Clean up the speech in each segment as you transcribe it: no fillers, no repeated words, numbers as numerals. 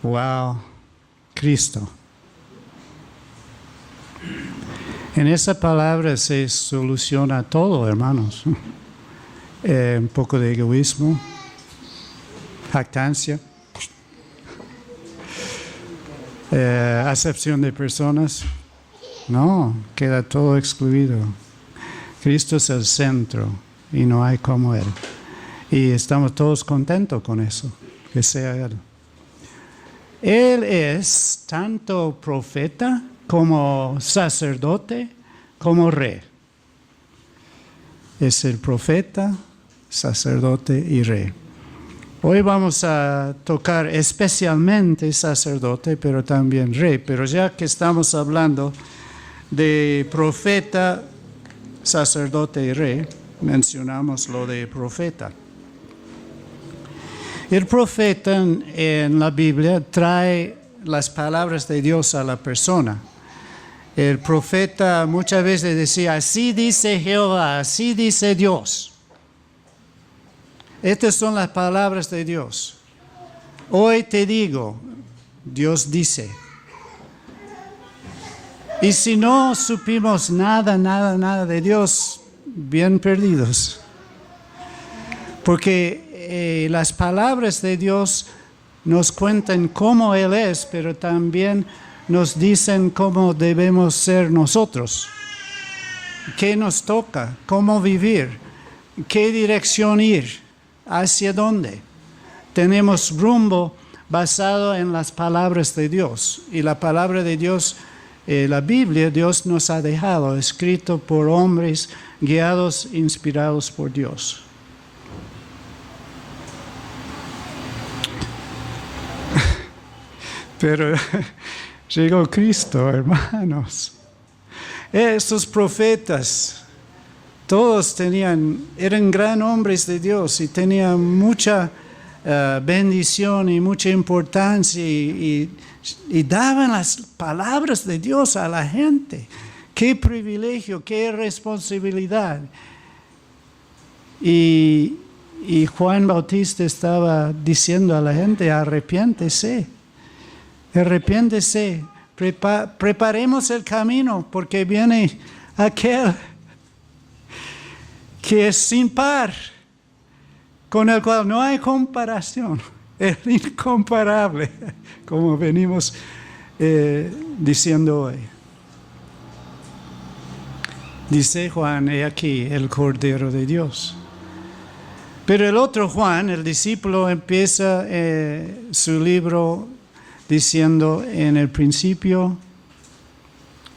Wow, Cristo. En esa palabra se soluciona todo, hermanos. Un poco de egoísmo, jactancia, acepción de personas. No, queda todo excluido. Cristo es el centro y no hay como Él. Y estamos todos contentos con eso, que sea Él. Él es tanto profeta como sacerdote, como rey. Es el profeta, sacerdote y rey. Hoy vamos a tocar especialmente sacerdote, pero también rey. Pero ya que estamos hablando de profeta, sacerdote y rey, mencionamos lo de profeta. El profeta en la Biblia trae las palabras de Dios a la persona. El profeta muchas veces decía, así dice Jehová, así dice Dios. Estas son las palabras de Dios. Hoy te digo, Dios dice. Y si no supimos nada de Dios, bien perdidos. Porque las palabras de Dios nos cuentan cómo Él es, pero también nos dicen cómo debemos ser nosotros. ¿Qué nos toca? ¿Cómo vivir? ¿Qué dirección ir? ¿Hacia dónde? Tenemos rumbo basado en las palabras de Dios. Y la palabra de Dios, la Biblia, Dios nos ha dejado, escrito por hombres guiados, inspirados por Dios. Pero llegó Cristo, hermanos. Estos profetas, todos eran gran hombres de Dios y tenían mucha bendición y mucha importancia y daban las palabras de Dios a la gente. Qué privilegio, qué responsabilidad. Y Juan Bautista estaba diciendo a la gente, arrepiéntese, preparemos el camino porque viene aquel que es sin par, con el cual no hay comparación, el incomparable, como venimos diciendo hoy. Dice Juan, he aquí el Cordero de Dios. Pero el otro Juan, el discípulo, empieza su libro diciendo, en el principio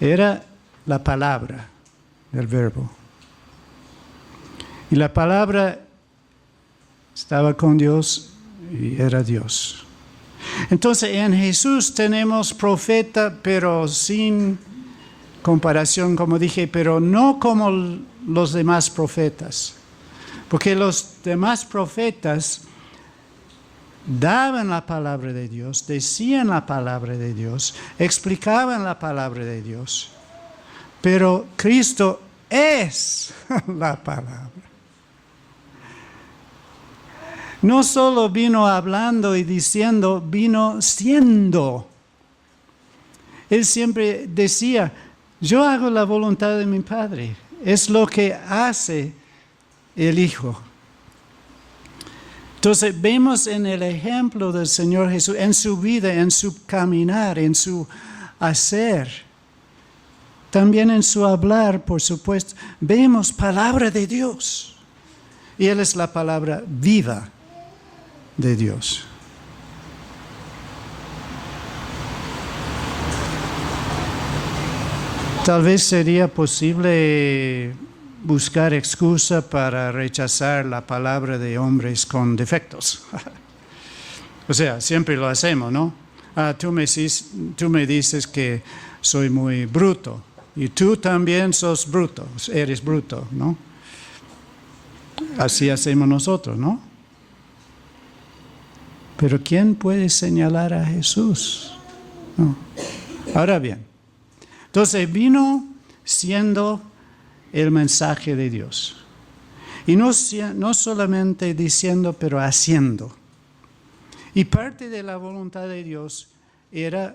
era la palabra, el verbo. Y la palabra estaba con Dios y era Dios. Entonces en Jesús tenemos profeta, pero sin comparación, como dije, pero no como los demás profetas. Porque los demás profetas daban la palabra de Dios, decían la palabra de Dios, explicaban la palabra de Dios. Pero Cristo es la palabra. No solo vino hablando y diciendo, vino siendo. Él siempre decía, yo hago la voluntad de mi Padre. Es lo que hace el Hijo. Entonces vemos en el ejemplo del Señor Jesús, en su vida, en su caminar, en su hacer, también en su hablar, por supuesto, vemos palabra de Dios. Y Él es la palabra viva de Dios. Tal vez sería posible buscar excusa para rechazar la palabra de hombres con defectos. O sea, siempre lo hacemos, ¿no? Tú me dices que soy muy bruto y tú también sos bruto, eres bruto, ¿no? Así hacemos nosotros, ¿no? Pero ¿quién puede señalar a Jesús? No. Ahora bien, entonces vino siendo el mensaje de Dios. Y no solamente diciendo, pero haciendo. Y parte de la voluntad de Dios era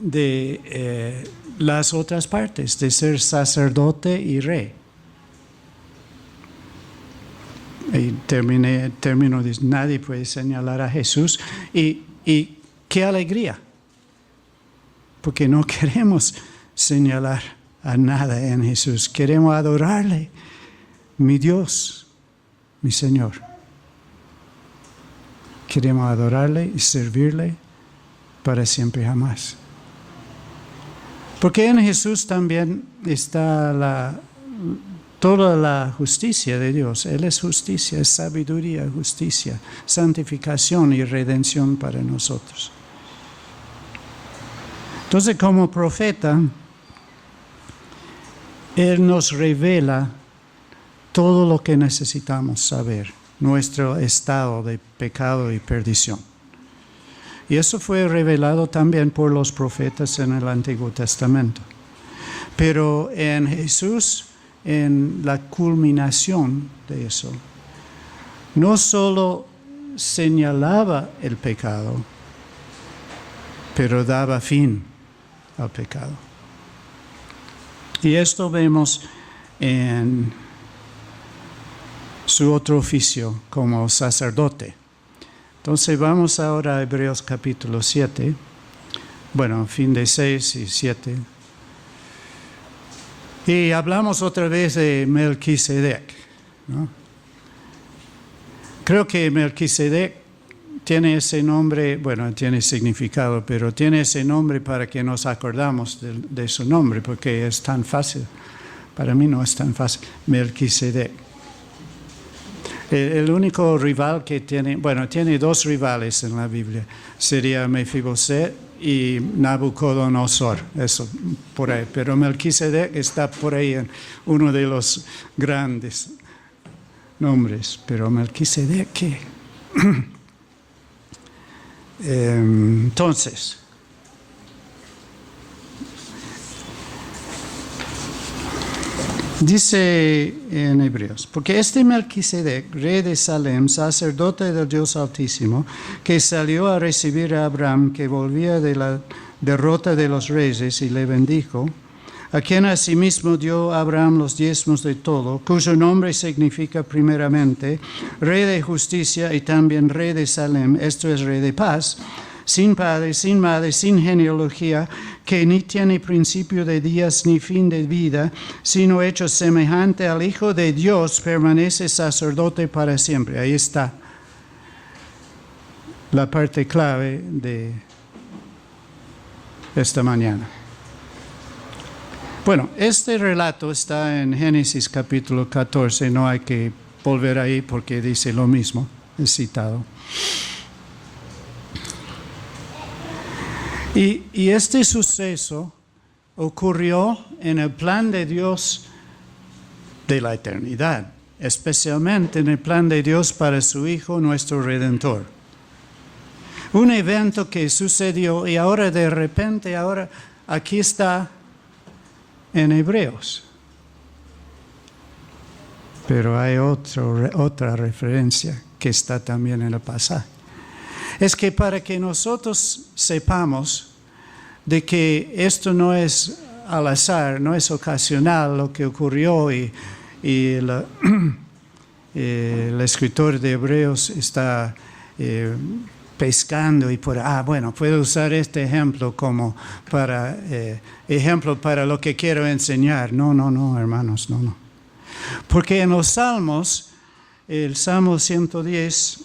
de las otras partes, de ser sacerdote y rey. Y termino de nadie puede señalar a Jesús. Y qué alegría, porque no queremos señalar a nada en Jesús. Queremos adorarle, mi Dios, mi Señor. Queremos adorarle y servirle para siempre y jamás. Porque en Jesús también está toda la justicia de Dios. Él es justicia, es sabiduría, justicia, santificación y redención para nosotros. Entonces, como profeta, Él nos revela todo lo que necesitamos saber, nuestro estado de pecado y perdición. Y eso fue revelado también por los profetas en el Antiguo Testamento. Pero en Jesús, en la culminación de eso, no solo señalaba el pecado, pero daba fin al pecado. Y esto vemos en su otro oficio como sacerdote. Entonces vamos ahora a Hebreos capítulo 7, bueno, fin de 6 y 7. Y hablamos otra vez de Melquisedec, ¿no? Creo que Melquisedec tiene ese nombre, bueno, tiene significado, pero tiene ese nombre para que nos acordamos de su nombre, porque es tan fácil. Para mí no es tan fácil. Melquisedec. El único rival que tiene, bueno, tiene dos rivales en la Biblia, sería Mefiboset y Nabucodonosor, eso por ahí. Pero Melquisedec está por ahí en uno de los grandes nombres. Pero Melquisedec, ¿qué? Entonces, dice en Hebreos, porque este Melquisedec, rey de Salem, sacerdote del Dios Altísimo, que salió a recibir a Abraham, que volvía de la derrota de los reyes, y le bendijo, a quien asimismo dio a Abraham los diezmos de todo, cuyo nombre significa primeramente Rey de Justicia y también Rey de Salem, esto es Rey de Paz, sin padre, sin madre, sin genealogía, que ni tiene principio de días ni fin de vida, sino hecho semejante al Hijo de Dios, permanece sacerdote para siempre. Ahí está la parte clave de esta mañana. Bueno, este relato está en Génesis capítulo 14, no hay que volver ahí porque dice lo mismo, es citado. Y este suceso ocurrió en el plan de Dios de la eternidad, especialmente en el plan de Dios para su Hijo, nuestro Redentor. Un evento que sucedió y ahora de repente, ahora aquí está en Hebreos. Pero hay otra referencia que está también en el pasaje. Es que para que nosotros sepamos de que esto no es al azar, no es ocasional lo que ocurrió y el escritor de Hebreos está pescando y bueno, puedo usar este ejemplo como ejemplo para lo que quiero enseñar. No, hermanos, no. Porque en los Salmos, el Salmo 110,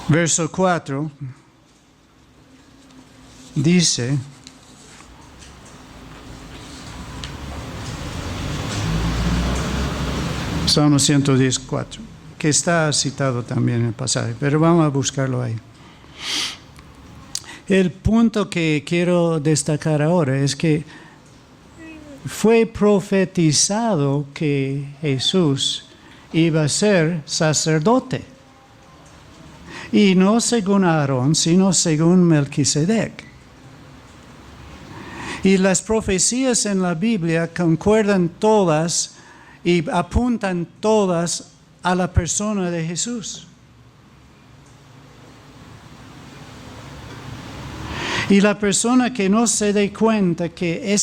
verso 4, dice, Salmo 110, 4, que está citado también en el pasaje, pero vamos a buscarlo ahí. El punto que quiero destacar ahora es que fue profetizado que Jesús iba a ser sacerdote. Y no según Aarón, sino según Melquisedec. Y las profecías en la Biblia concuerdan todas y apuntan todas a la persona de Jesús. Y la persona que no se dé cuenta que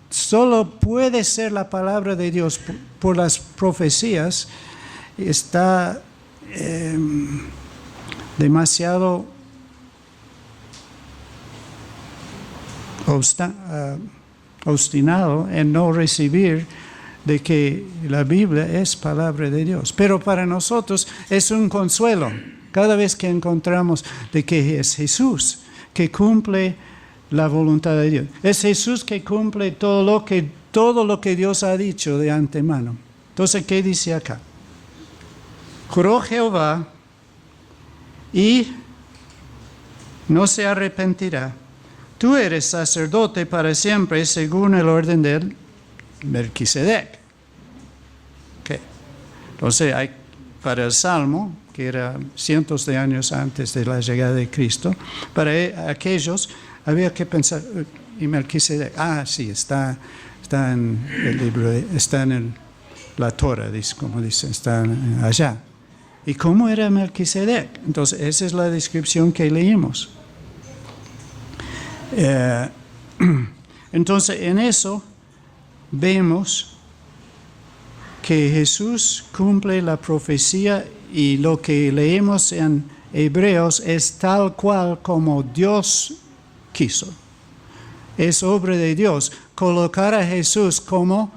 solo puede ser la palabra de Dios por las profecías, está demasiado obstinado en no recibir de que la Biblia es palabra de Dios. Pero para nosotros es un consuelo cada vez que encontramos de que es Jesús que cumple la voluntad de Dios. Es Jesús que cumple todo lo que Dios ha dicho de antemano. Entonces, ¿qué dice acá? Juró Jehová y no se arrepentirá. Tú eres sacerdote para siempre según el orden de Melquisedec. Okay. Entonces, para el Salmo, que era cientos de años antes de la llegada de Cristo, para aquellos había que pensar, y Melquisedec, sí, está en el libro, está en la Torah, como dice, está allá. ¿Y cómo era Melquisedec? Entonces, esa es la descripción que leímos. Entonces, en eso vemos que Jesús cumple la profecía y lo que leemos en Hebreos es tal cual como Dios quiso. Es obra de Dios colocar a Jesús como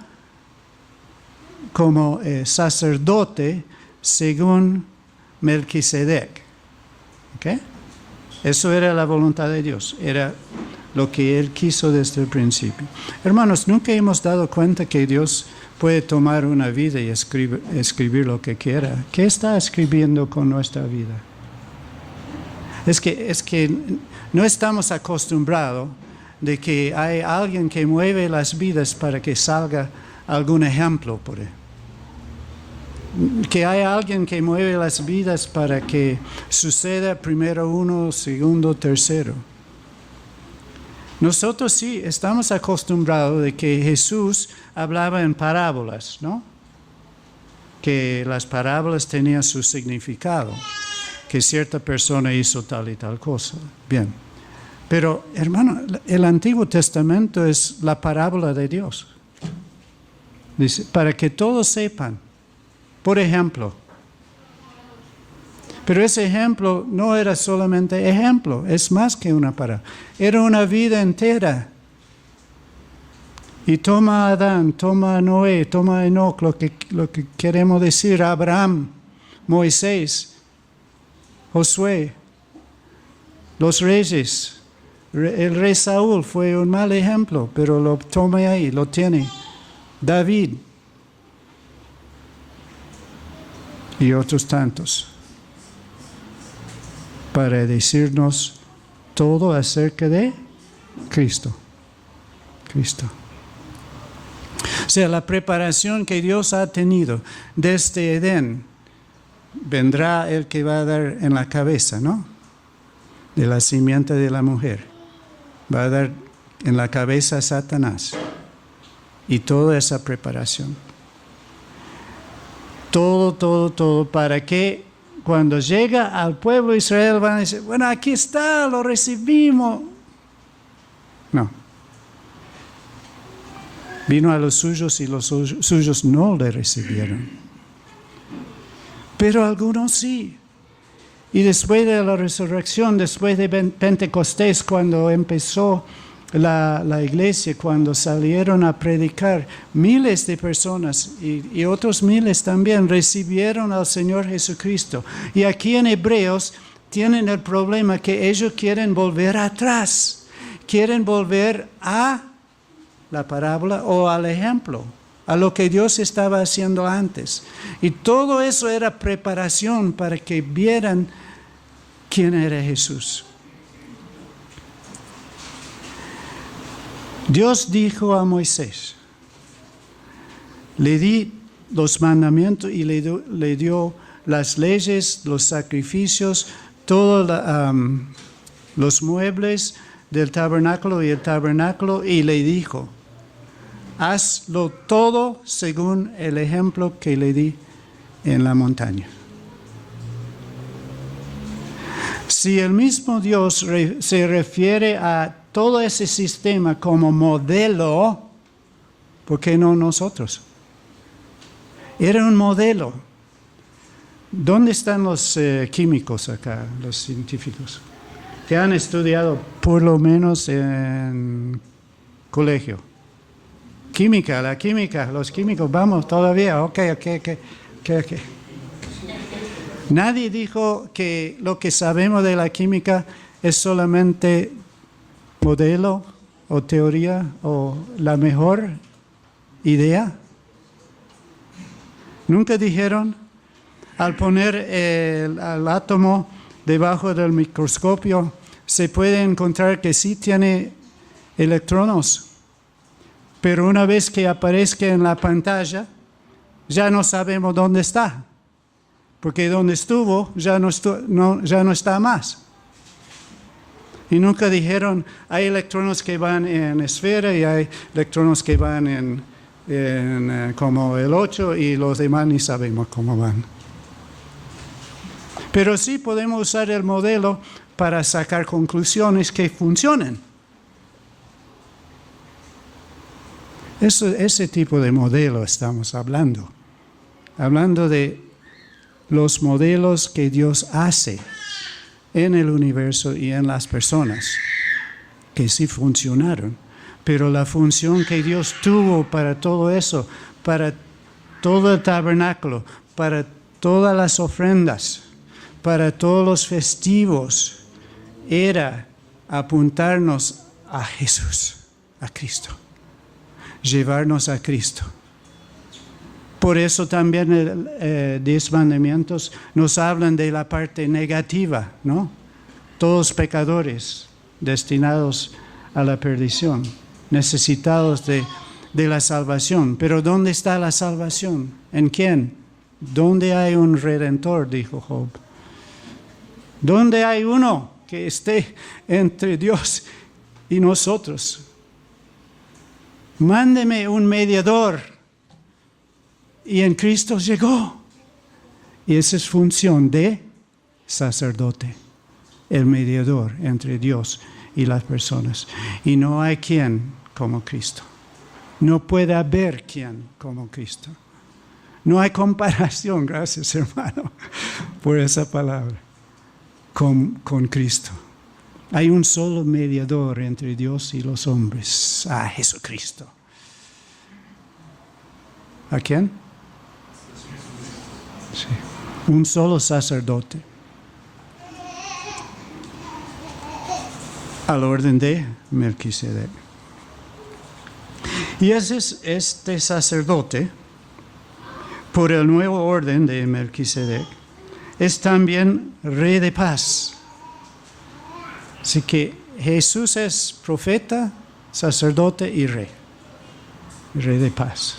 sacerdote según Melquisedec. ¿Okay? Eso era la voluntad de Dios, era lo que Él quiso desde el principio. Hermanos, nunca hemos dado cuenta que Dios puede tomar una vida y escribir lo que quiera. ¿Qué está escribiendo con nuestra vida? Es que no estamos acostumbrados de que hay alguien que mueve las vidas para que salga algún ejemplo por él. Que hay alguien que mueve las vidas para que suceda primero uno, segundo, tercero. Nosotros sí estamos acostumbrados de que Jesús hablaba en parábolas, ¿no? Que las parábolas tenían su significado, que cierta persona hizo tal y tal cosa. Bien, pero hermano, el Antiguo Testamento es la parábola de Dios. Dice, para que todos sepan. Por ejemplo, pero ese ejemplo no era solamente ejemplo, es más que una parábola. Era una vida entera. Y toma a Adán, toma a Noé, toma a Enoc, lo que queremos decir, Abraham, Moisés, Josué, los reyes. El rey Saúl fue un mal ejemplo, pero lo toma ahí, lo tiene. David y otros tantos, para decirnos todo acerca de Cristo. Cristo. O sea, la preparación que Dios ha tenido desde Edén, vendrá el que va a dar en la cabeza, ¿no? De la simiente de la mujer. Va a dar en la cabeza a Satanás. Y toda esa preparación. Todo, para que cuando llega al pueblo de Israel van a decir, bueno, aquí está, lo recibimos. No. Vino a los suyos y los suyos no le recibieron. Pero algunos sí. Y después de la resurrección, después de Pentecostés, cuando empezó la iglesia, cuando salieron a predicar, miles de personas y otros miles también recibieron al Señor Jesucristo. Y aquí en Hebreos tienen el problema que ellos quieren volver atrás, quieren volver a la parábola o al ejemplo, a lo que Dios estaba haciendo antes. Y todo eso era preparación para que vieran quién era Jesús. Dios dijo a Moisés, le di los mandamientos y le dio las leyes, los sacrificios, todos los muebles del tabernáculo y el tabernáculo, y le dijo, hazlo todo según el ejemplo que le di en la montaña. Si el mismo Dios se refiere a todo ese sistema como modelo, ¿por qué no nosotros? Era un modelo. ¿Dónde están los químicos acá, los científicos? Que han estudiado por lo menos en colegio. La química, los químicos, vamos todavía, ok. Nadie dijo que lo que sabemos de la química es solamente modelo o teoría o la mejor idea. Nunca dijeron, al poner el átomo debajo del microscopio, se puede encontrar que sí tiene electrones, pero una vez que aparezca en la pantalla, ya no sabemos dónde está, porque donde estuvo ya no está más. Y nunca dijeron, hay electrones que van en esfera y hay electrones que van en como el 8 y los demás ni sabemos cómo van. Pero sí podemos usar el modelo para sacar conclusiones que funcionen. Ese tipo de modelo estamos hablando. Hablando de los modelos que Dios hace en el universo y en las personas, que sí funcionaron. Pero la función que Dios tuvo para todo eso, para todo el tabernáculo, para todas las ofrendas, para todos los festivos, era apuntarnos a Jesús, a Cristo, llevarnos a Cristo. Por eso también 10 mandamientos nos hablan de la parte negativa, ¿no? Todos pecadores destinados a la perdición, necesitados de la salvación. Pero ¿dónde está la salvación? ¿En quién? ¿Dónde hay un redentor?, dijo Job. ¿Dónde hay uno que esté entre Dios y nosotros? Mándeme un mediador. Y en Cristo llegó. Y esa es función de sacerdote, el mediador entre Dios y las personas. Y no hay quien como Cristo. No puede haber quien como Cristo. No hay comparación, gracias hermano por esa palabra, con Cristo. Hay un solo mediador entre Dios y los hombres, a Jesucristo. ¿A quién? Sí. Un solo sacerdote. Al orden de Melquisedec. Y este sacerdote, por el nuevo orden de Melquisedec, es también rey de paz. Así que Jesús es profeta, sacerdote y rey. Rey de paz.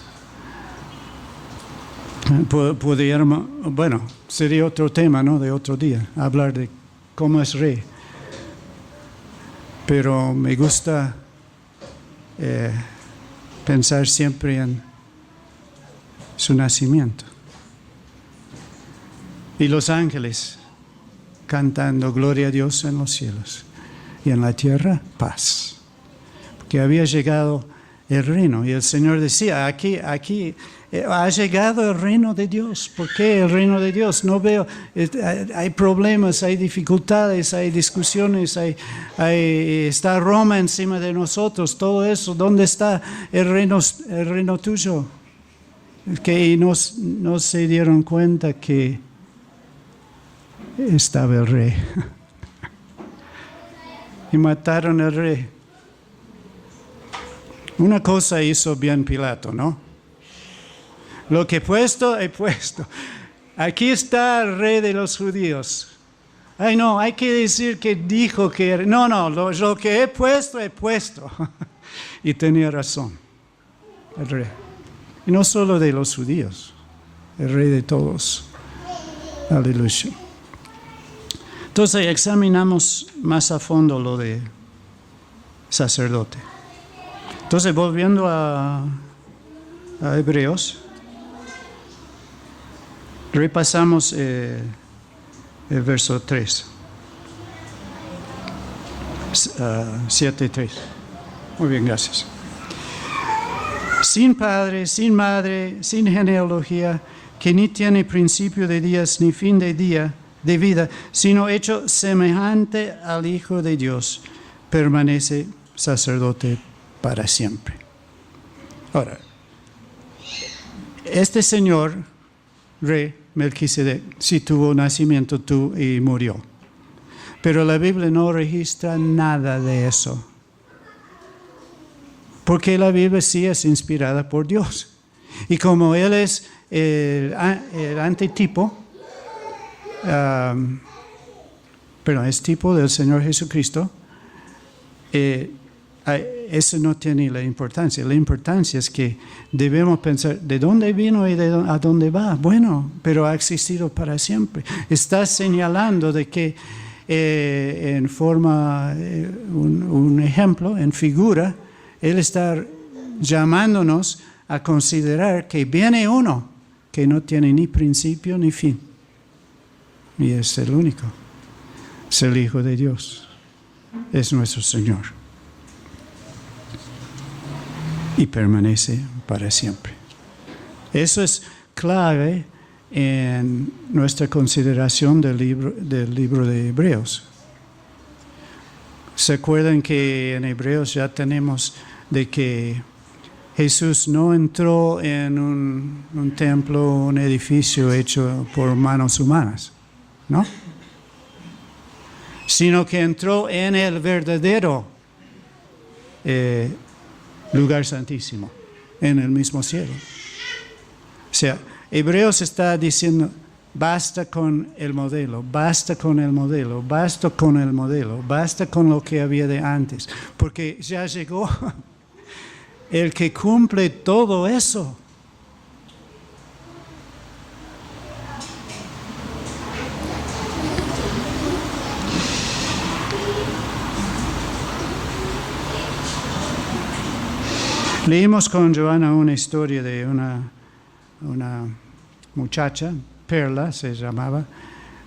Pudiéramos, bueno, sería otro tema, ¿no?, de otro día, hablar de cómo es rey. Pero me gusta pensar siempre en su nacimiento. Y los ángeles cantando gloria a Dios en los cielos y en la tierra paz. Porque había llegado el reino y el Señor decía, aquí ha llegado el reino de Dios. ¿Por qué el reino de Dios? No veo, hay problemas, hay dificultades, hay discusiones, está Roma encima de nosotros, todo eso. ¿Dónde está el reino tuyo? Que no se dieron cuenta que estaba el rey. Y mataron al rey. Una cosa hizo bien Pilato, ¿no? Lo que he puesto. Aquí está el rey de los judíos. Ay, no, hay que decir que dijo que... No, lo que he puesto. Y tenía razón, el rey. Y no solo de los judíos, el rey de todos. Aleluya. Entonces examinamos más a fondo lo de sacerdote. Entonces volviendo a Hebreos. Repasamos el verso 3. 7:3. Muy bien, gracias. Sin padre, sin madre, sin genealogía, que ni tiene principio de días ni fin de vida, sino hecho semejante al Hijo de Dios, permanece sacerdote para siempre. Ahora, este señor, rey Melquisedec, sí tuvo nacimiento y murió. Pero la Biblia no registra nada de eso. Porque la Biblia sí es inspirada por Dios. Y como Él es el antitipo, es tipo del Señor Jesucristo, eso no tiene la importancia. La importancia es que debemos pensar de dónde vino y a dónde va. Bueno, pero ha existido para siempre. Está señalando de que en forma, un ejemplo, en figura, Él está llamándonos a considerar que viene uno que no tiene ni principio ni fin. Y es el único. Es el Hijo de Dios. Es nuestro Señor. Y permanece para siempre. Eso es clave en nuestra consideración del libro de Hebreos. ¿Se acuerdan que en Hebreos ya tenemos de que Jesús no entró en un templo, un edificio hecho por manos humanas, ¿no? Sino que entró en el verdadero lugar santísimo, en el mismo cielo. O sea, Hebreos está diciendo, basta con el modelo, basta con el modelo, basta con el modelo, basta con lo que había de antes, porque ya llegó el que cumple todo eso. Leímos con Joana una historia de una muchacha, Perla se llamaba,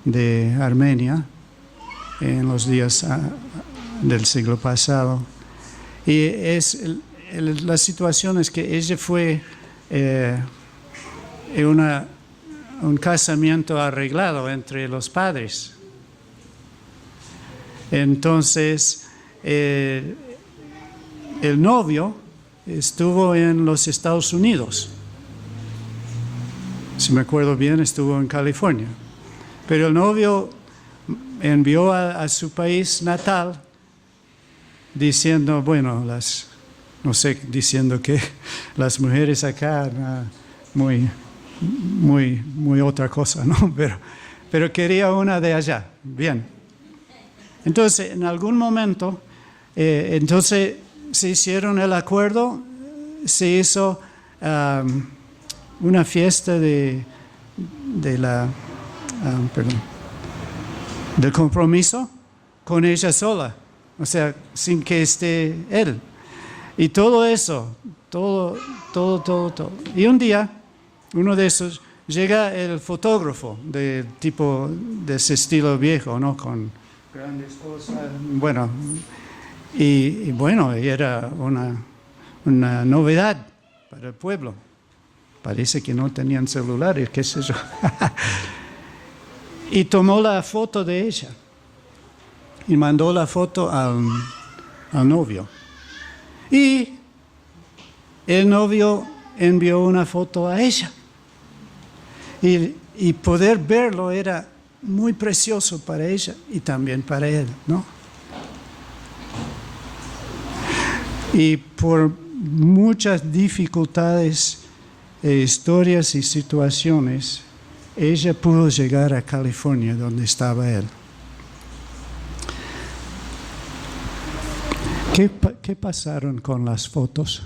de Armenia, en los días del siglo pasado. Y la situación es que ella fue un casamiento arreglado entre los padres. Entonces, el novio estuvo en los Estados Unidos. Si me acuerdo bien, estuvo en California. Pero el novio envió a su país natal diciendo, diciendo que las mujeres acá, muy otra cosa, ¿no? Pero quería una de allá. Bien. Entonces, en algún momento, se hicieron el acuerdo, se hizo una fiesta del compromiso con ella sola, o sea, sin que esté él. Y todo eso, todo. Y un día, uno de esos, llega el fotógrafo de ese estilo viejo, ¿no? Con grandes cosas, y era una novedad para el pueblo. Parece que no tenían celulares, qué sé yo. Y tomó la foto de ella y mandó la foto al novio. Y el novio envió una foto a ella. Y poder verlo era muy precioso para ella y también para él, ¿no? Y por muchas dificultades, historias y situaciones, ella pudo llegar a California, donde estaba él. ¿Qué pasaron con las fotos?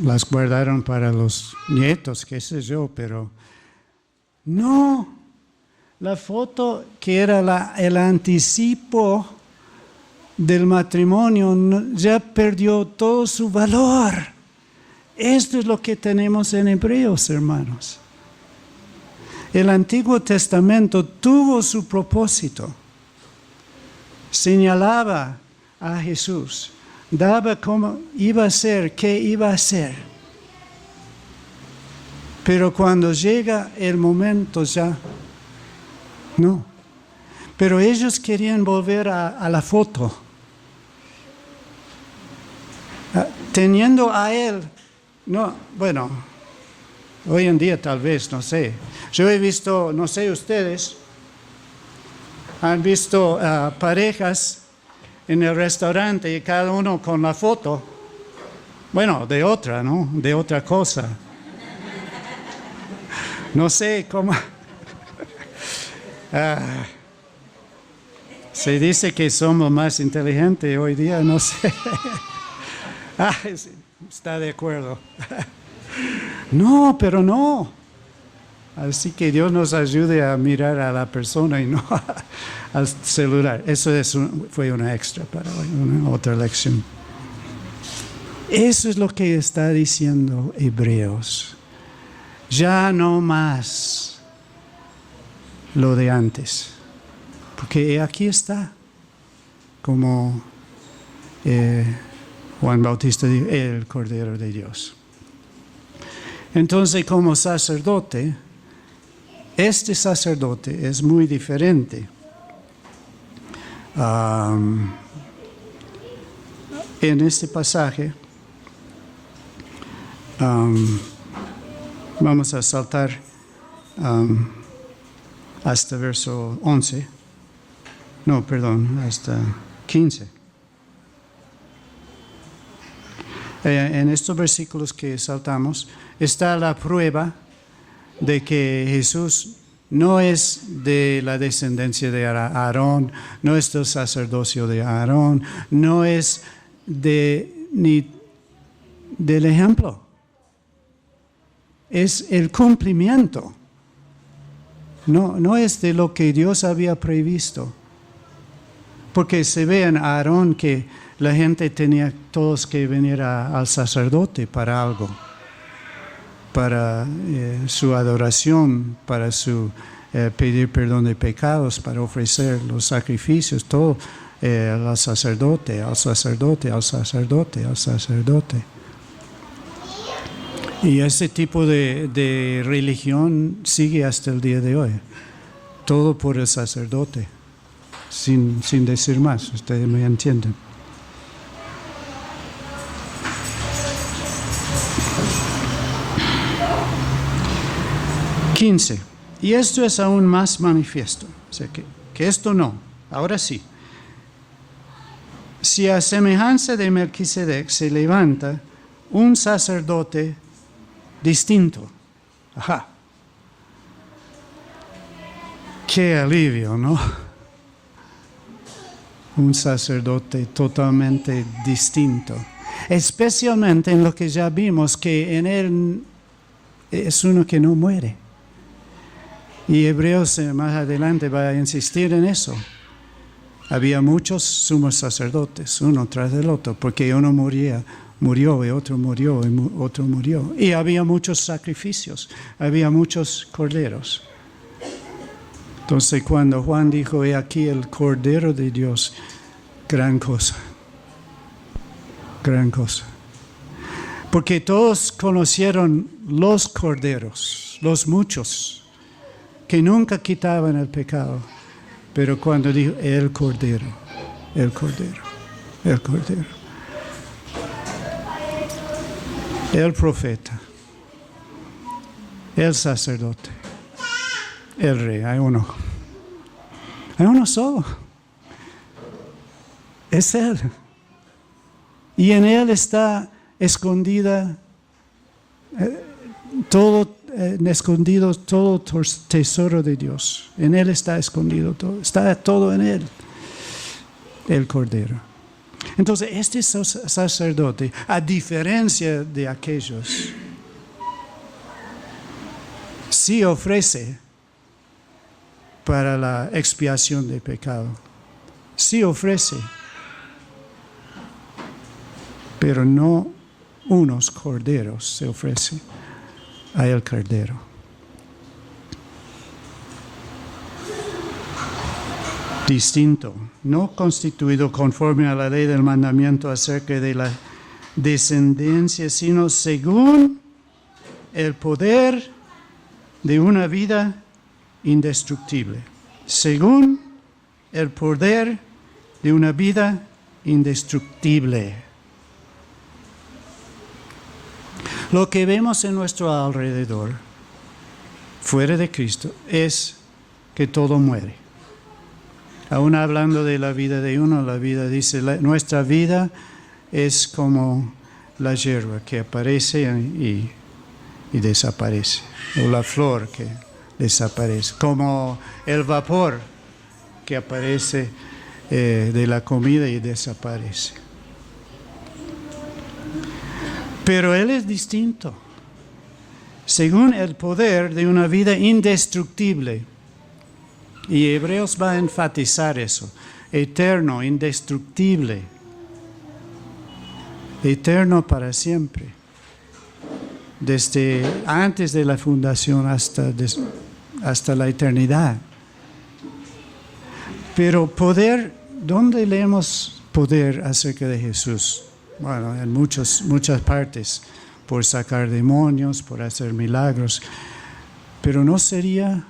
Las guardaron para los nietos, qué sé yo, pero no. La foto que era el anticipo del matrimonio ya perdió todo su valor. Esto es lo que tenemos en Hebreos, hermanos. El Antiguo Testamento tuvo su propósito. Señalaba a Jesús, daba cómo iba a ser, qué iba a hacer. Pero cuando llega el momento ya, no. Pero ellos querían volver a la foto. Teniendo a él, no, bueno, hoy en día tal vez, no sé. Yo he visto, no sé ustedes, han visto parejas en el restaurante y cada uno con la foto, bueno, de otra, ¿no? De otra cosa. No sé cómo. Se dice que somos más inteligentes hoy día, no sé. Está de acuerdo. No, pero no. Así que Dios nos ayude a mirar a la persona y no al celular. Eso fue una extra para hoy, una otra lección. Eso es lo que está diciendo Hebreos. Ya no más lo de antes. Porque aquí está, como Juan Bautista dijo, el Cordero de Dios. Entonces, como sacerdote, este sacerdote es muy diferente. En este pasaje, vamos a saltar hasta verso 11. No, perdón, hasta 15. En estos versículos que saltamos está la prueba de que Jesús no es de la descendencia de Aarón, no es del sacerdocio de Aarón, no es ni del ejemplo. Es el cumplimiento. No es de lo que Dios había previsto. Porque se ve en Aarón que la gente tenía todos que venir al sacerdote para algo. Para su adoración, para su pedir perdón de pecados, para ofrecer los sacrificios, todo al sacerdote, al sacerdote, al sacerdote, al sacerdote. Y ese tipo de religión sigue hasta el día de hoy. Todo por el sacerdote, sin decir más, ustedes me entienden. Y esto es aún más manifiesto. O sea, que esto no, ahora sí. Si a semejanza de Melquisedec se levanta un sacerdote distinto. Ajá. Qué alivio, ¿no? Un sacerdote totalmente distinto. Especialmente en lo que ya vimos, que en él es uno que no muere. Y Hebreos más adelante va a insistir en eso. Había muchos sumos sacerdotes, uno tras del otro, porque uno murió y otro murió y otro murió. Y había muchos sacrificios, había muchos corderos. Entonces cuando Juan dijo, he aquí el Cordero de Dios, gran cosa. Gran cosa. Porque todos conocieron los corderos, los muchos, que nunca quitaban el pecado. Pero cuando dijo, el Cordero, el Cordero, el Cordero. El profeta, el sacerdote, el rey, hay uno. Hay uno solo. Es Él. Y en Él está escondida escondido todo tesoro de Dios. En Él está escondido todo. Está todo en Él. El Cordero. Entonces, este sacerdote, a diferencia de aquellos, sí ofrece para la expiación de pecado. Sí ofrece pero no unos corderos se ofrece a el cordero. Distinto, no constituido conforme a la ley del mandamiento acerca de la descendencia, sino según el poder de una vida indestructible. Según el poder de una vida indestructible. Lo que vemos en nuestro alrededor, fuera de Cristo, es que todo muere. Aún hablando de la vida de uno, la vida dice, nuestra vida es como la hierba que aparece y desaparece, o la flor que desaparece, como el vapor que aparece de la comida y desaparece. Pero Él es distinto, según el poder de una vida indestructible. Y Hebreos va a enfatizar eso, eterno, indestructible, eterno para siempre, desde antes de la fundación hasta la eternidad. Pero poder, ¿dónde leemos poder acerca de Jesús? Bueno, en muchas partes, por sacar demonios, por hacer milagros, pero no sería,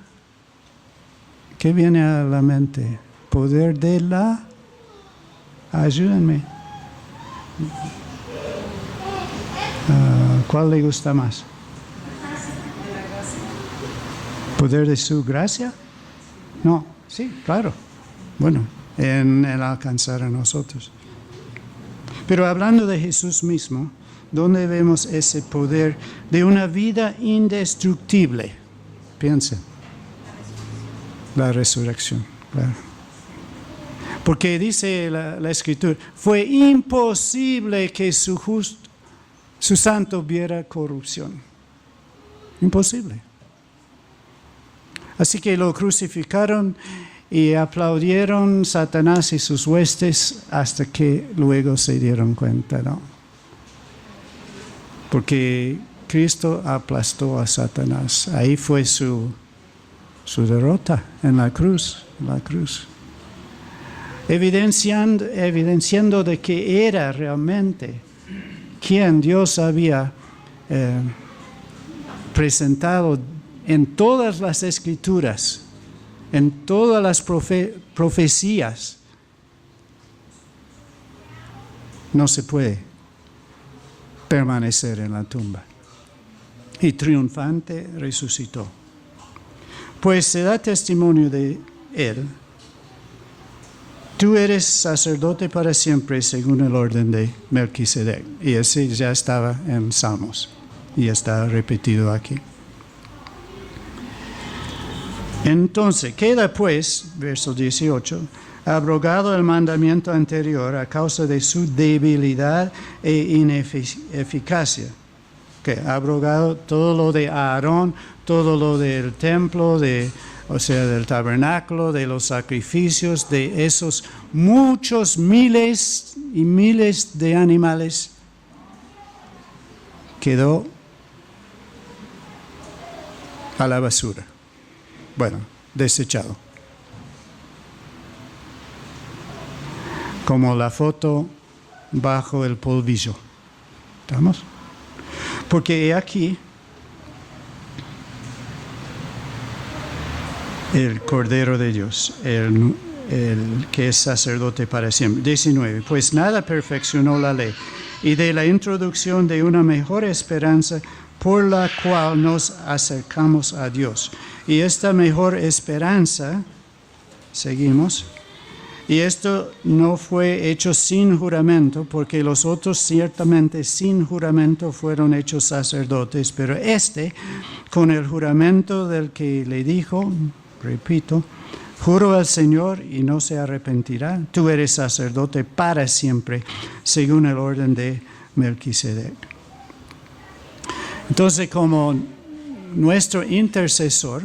¿qué viene a la mente? Poder de la, ayúdenme. ¿Cuál le gusta más? ¿Poder de su gracia? No, sí, claro. Bueno, en el alcanzar a nosotros. Pero hablando de Jesús mismo, ¿dónde vemos ese poder de una vida indestructible? Piensen. La resurrección, claro. Porque dice la Escritura, fue imposible que su santo viera corrupción. Imposible. Así que lo crucificaron y aplaudieron Satanás y sus huestes hasta que luego se dieron cuenta, ¿no? Porque Cristo aplastó a Satanás. Ahí fue su derrota en la cruz. Evidenciando de que era realmente quien Dios había presentado en todas las Escrituras, en todas las profecías. No se puede permanecer en la tumba. Y triunfante resucitó. Pues se da testimonio de Él. Tú eres sacerdote para siempre según el orden de Melquisedec. Y ese ya estaba en Salmos y está repetido aquí. Entonces, queda pues, verso 18, abrogado el mandamiento anterior a causa de su debilidad e ineficacia. Que abrogado todo lo de Aarón, todo lo del templo, o sea, del tabernáculo, de los sacrificios, de esos muchos miles y miles de animales, quedó a la basura. Bueno, desechado. Como la foto bajo el polvillo. ¿Estamos? Porque aquí el Cordero de Dios, el que es sacerdote para siempre. 19. Pues nada perfeccionó la ley, y de la introducción de una mejor esperanza por la cual nos acercamos a Dios. Y esta mejor esperanza, seguimos, y esto no fue hecho sin juramento, porque los otros ciertamente sin juramento fueron hechos sacerdotes, pero este, con el juramento del que le dijo, repito, juro al Señor y no se arrepentirá, tú eres sacerdote para siempre, según el orden de Melquisedec. Entonces, como nuestro intercesor,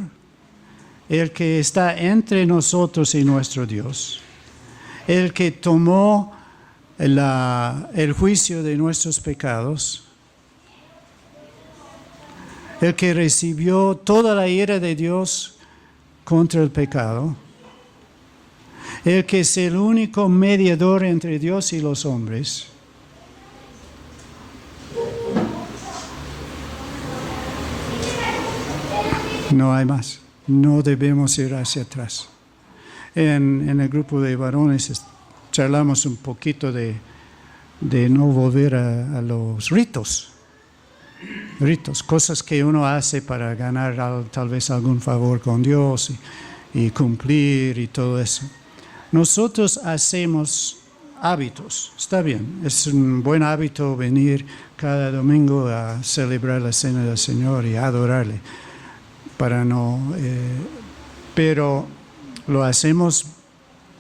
el que está entre nosotros y nuestro Dios, el que tomó el juicio de nuestros pecados, el que recibió toda la ira de Dios contra el pecado, el que es el único mediador entre Dios y los hombres. No hay más. No debemos ir hacia atrás. En el grupo de varones charlamos un poquito de no volver a los ritos, cosas que uno hace para ganar tal vez algún favor con Dios y cumplir y todo eso. Nosotros hacemos hábitos, está bien, es un buen hábito venir cada domingo a celebrar la cena del Señor y adorarle, pero ¿lo hacemos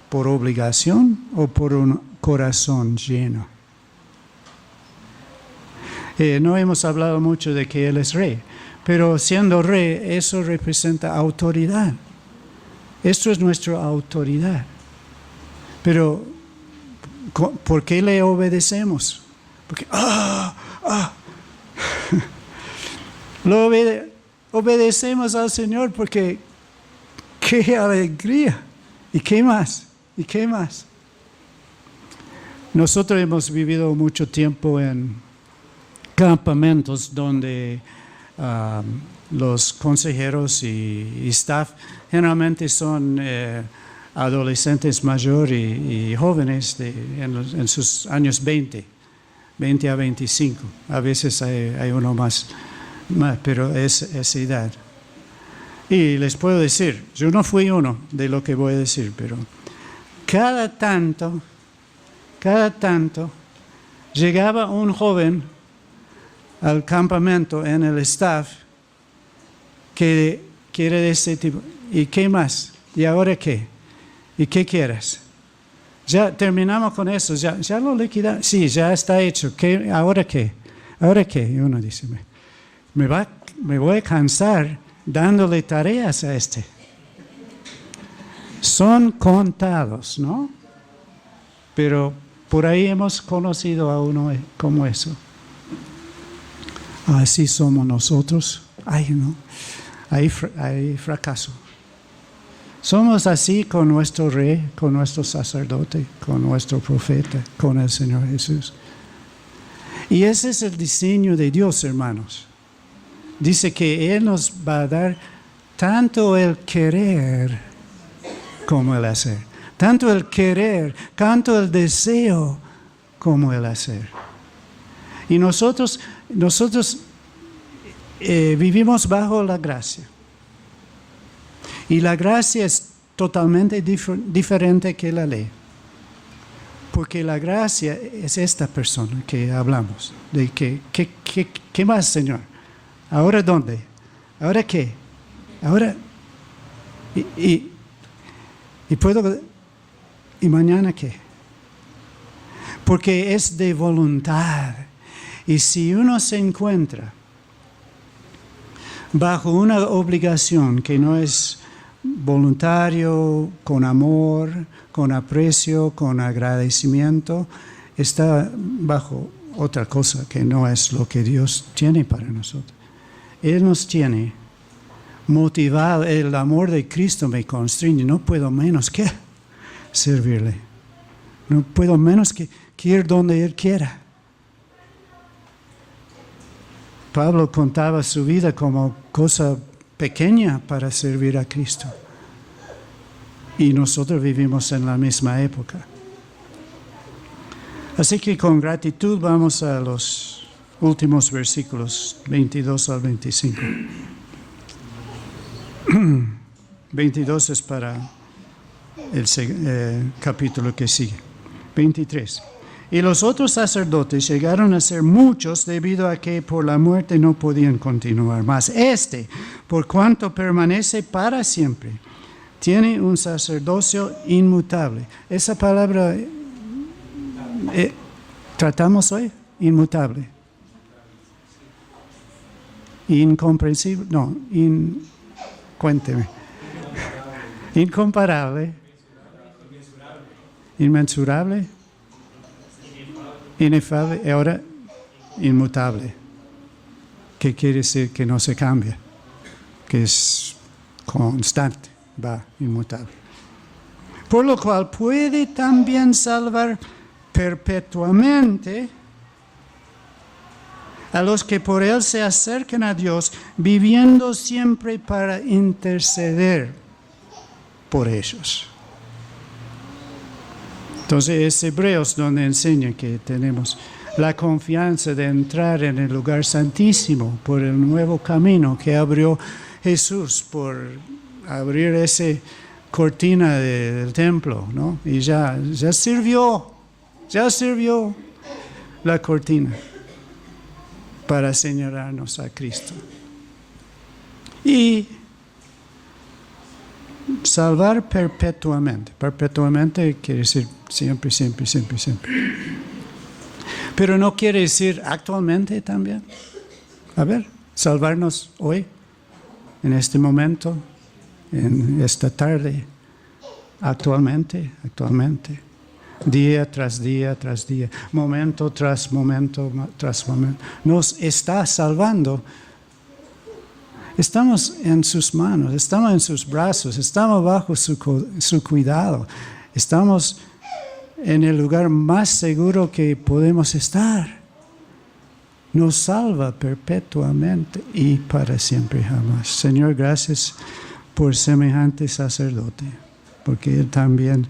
por obligación o por un corazón lleno? No hemos hablado mucho de que Él es rey, pero siendo rey, eso representa autoridad. Esto es nuestra autoridad. Pero, ¿por qué le obedecemos? Porque, obedecemos al Señor porque, ¡qué alegría! ¿Y qué más? ¿Y qué más? Nosotros hemos vivido mucho tiempo en campamentos donde los consejeros y staff generalmente son adolescentes mayores y jóvenes en sus años 20 a 25. A veces hay uno más, pero es esa edad. Y les puedo decir, yo no fui uno de lo que voy a decir, pero cada tanto llegaba un joven al campamento en el staff que quiere de ese tipo. ¿Y qué más? ¿Y ahora qué? ¿Y qué quieres? Ya terminamos con eso, ya lo liquidamos. Sí, ya está hecho. ¿Ahora qué? ¿Ahora qué? Y uno dice, me voy a cansar dándole tareas a este. Son contados, ¿no? Pero por ahí hemos conocido a uno como eso. Así somos nosotros. Ay, no. Hay fracaso. Somos así con nuestro rey, con nuestro sacerdote, con nuestro profeta, con el Señor Jesús. Y ese es el diseño de Dios, hermanos. Dice que Él nos va a dar tanto el querer como el hacer. Tanto el querer, tanto el deseo como el hacer. Y nosotros vivimos bajo la gracia. Y la gracia es totalmente diferente que la ley. Porque la gracia es esta persona que hablamos. De ¿qué más, Señor? ¿Ahora dónde? ¿Ahora qué? ¿Ahora? ¿Y puedo? ¿Y mañana qué? Porque es de voluntad. Y si uno se encuentra bajo una obligación que no es voluntario, con amor, con aprecio, con agradecimiento, está bajo otra cosa que no es lo que Dios tiene para nosotros. Él nos tiene motivado, el amor de Cristo me constriñe, no puedo menos que servirle. No puedo menos que ir donde Él quiera. Pablo contaba su vida como cosa pequeña para servir a Cristo. Y nosotros vivimos en la misma época. Así que con gratitud vamos a los últimos versículos, 22 al 25. 22 es para el capítulo que sigue. 23. Y los otros sacerdotes llegaron a ser muchos debido a que por la muerte no podían continuar más. Por cuanto permanece para siempre, tiene un sacerdocio inmutable. Esa palabra tratamos hoy, inmutable. Incomprensible, no, cuénteme. Incomparable. Inmensurable. Inefable, ahora inmutable. ¿Qué quiere decir? Que no se cambia, que es constante, va, inmutable. Por lo cual puede también salvar perpetuamente a los que por él se acercan a Dios, viviendo siempre para interceder por ellos. Entonces es Hebreos donde enseña que tenemos la confianza de entrar en el lugar santísimo por el nuevo camino que abrió Jesús, por abrir esa cortina del templo, ¿no? Y ya sirvió la cortina para señalarnos a Cristo. Y salvar perpetuamente. Perpetuamente quiere decir siempre, siempre, siempre, siempre. Pero no quiere decir actualmente también. A ver, salvarnos hoy, en este momento, en esta tarde, actualmente. Día tras día tras día, momento tras momento tras momento. Nos está salvando. Estamos en sus manos, estamos en sus brazos, estamos bajo su cuidado. Estamos en el lugar más seguro que podemos estar. Nos salva perpetuamente y para siempre jamás. Señor, gracias por semejante sacerdote, porque Él también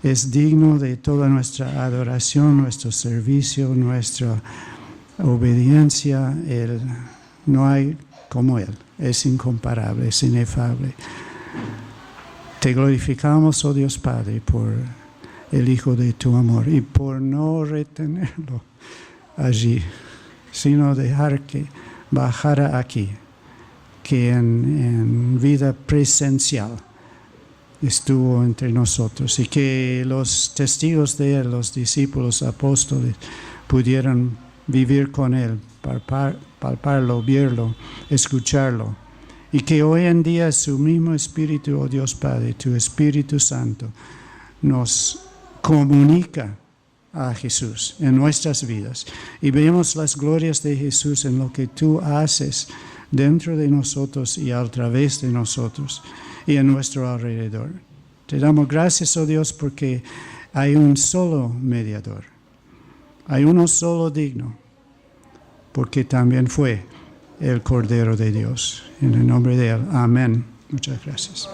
es digno de toda nuestra adoración, nuestro servicio, nuestra obediencia. Él, no hay como Él, es incomparable, es inefable. Te glorificamos, oh Dios Padre, por el Hijo de tu amor y por no retenerlo allí, sino dejar que bajara aquí, que en vida presencial estuvo entre nosotros y que los testigos de Él, los discípulos, apóstoles, pudieran vivir con Él, palparlo, verlo, escucharlo. Y que hoy en día su mismo Espíritu, oh Dios Padre, tu Espíritu Santo, nos comunica a Jesús en nuestras vidas. Y vemos las glorias de Jesús en lo que tú haces dentro de nosotros y a través de nosotros y en nuestro alrededor. Te damos gracias, oh Dios, porque hay un solo mediador. Hay uno solo digno, porque también fue el Cordero de Dios. En el nombre de Él. Amén. Muchas gracias.